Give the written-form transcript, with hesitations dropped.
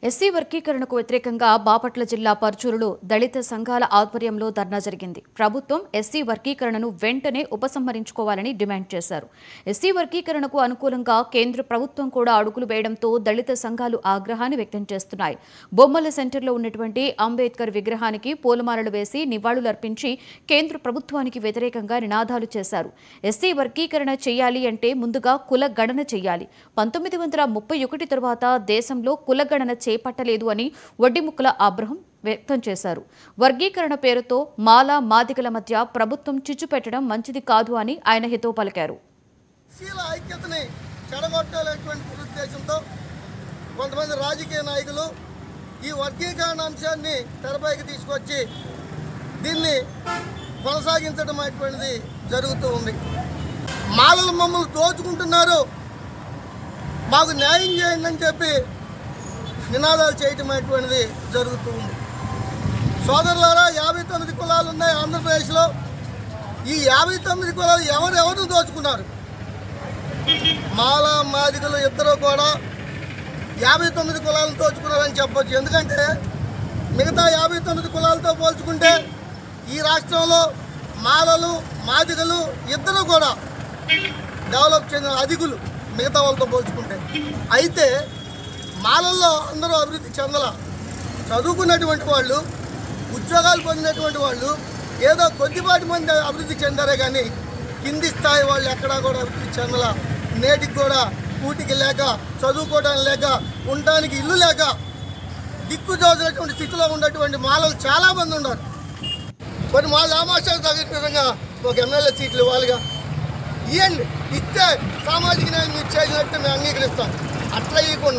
SC వర్గీకరణకు వ్యతిరేకంగా బాపట్ల జిల్లా పర్చూరులో దళిత సంఘాల ఆధ్వర్యంలో ధర్నా జరిగింది. ప్రభుత్వం ఎస్సీ వర్గీకరణను వెంటనే ఉపసంహరించుకోవాలని డిమాండ్ చేశారు. ఎస్సీ వర్గీకరణకు అనుకూలంగా కేంద్ర ప్రభుత్వం కూడా అడుగులు వేయడంతో దళిత సంఘాలు ఆగ్రహాన్ని వ్యక్తం చేస్తున్నాయి. బొమ్మల సెంటర్లో ఉన్నటువంటి అంబేద్కర్ విగ్రహానికి పూలమాలలు వేసి నివాళులర్పించి కేంద్ర ప్రభుత్వానికి వ్యతిరేకంగా నినాదాలు చేశారు. ఎస్సీ వర్గీకరణ చేయాలి అంటే ముందుగా కుల గణన చేయాలి. 1931 తర్వాత దేశంలో కులగణన చేపట్టలేదు అని వడ్డిముక్కల అబ్రహం వ్యక్తం చేశారు. వర్గీకరణ పేరుతో మాల మాదిగల మధ్య ప్రభుత్వం చిచ్చు పెట్టడం మంచిది కాదు అని ఆయన హితవు పలికారు. ఐక్యతని చెడగొట్టాలనేటువంటి ఉద్దేశంతో కొంతమంది రాజకీయ నాయకులు ఈ వర్గీకరణ అంశాన్ని తెరపైకి తీసుకొచ్చి దీన్ని కొనసాగించడం అనేటువంటిది జరుగుతూ ఉంది. మాలలు మమ్మల్ని దోచుకుంటున్నారు, మాకు న్యాయం చేయండి అని చెప్పి నినాదాలు చేయటం అనేటువంటిది జరుగుతూ ఉంది. సోదరులారా, 59 కులాలు ఉన్నాయి ఆంధ్రప్రదేశ్లో. ఈ 59 కులాలు ఎవరెవరు దోచుకున్నారు? మాల మాదిగలు ఇద్దరు కూడా 59 కులాలను దోచుకున్నారని చెప్పొచ్చు. ఎందుకంటే మిగతా 59 కులాలతో పోల్చుకుంటే ఈ రాష్ట్రంలో మాలలు మాదిగలు ఇద్దరు కూడా డెవలప్ చెందిన అధికులు మిగతా వాళ్ళతో పోల్చుకుంటే. అయితే మాలల్లో అందరూ అభివృద్ధి చెందల. చదువుకున్నటువంటి వాళ్ళు, ఉద్యోగాలు పొందినటువంటి వాళ్ళు ఏదో కొద్దిపాటి మంది అభివృద్ధి చెందారే కానీ కింది స్థాయి వాళ్ళు ఎక్కడా కూడా అభివృద్ధి చెందల. నేటికి కూడా కూటికి లేక, చదువుకోవడానికి లేక, ఉండడానికి ఇల్లు లేక దిక్కుదోచినటువంటి స్థితిలో ఉన్నటువంటి మాలలు చాలామంది ఉన్నారు. కొన్ని మా సామాజిక తగిన విధంగా ఒక ఎమ్మెల్యే సీట్లు ఇవ్వాలిగా, ఇవ్వండి. ఇస్తే సామాజిక న్యాయం మీరు చేసినట్టు మేము అంగీకరిస్తాం. అట్లా ఇవ్వకుండా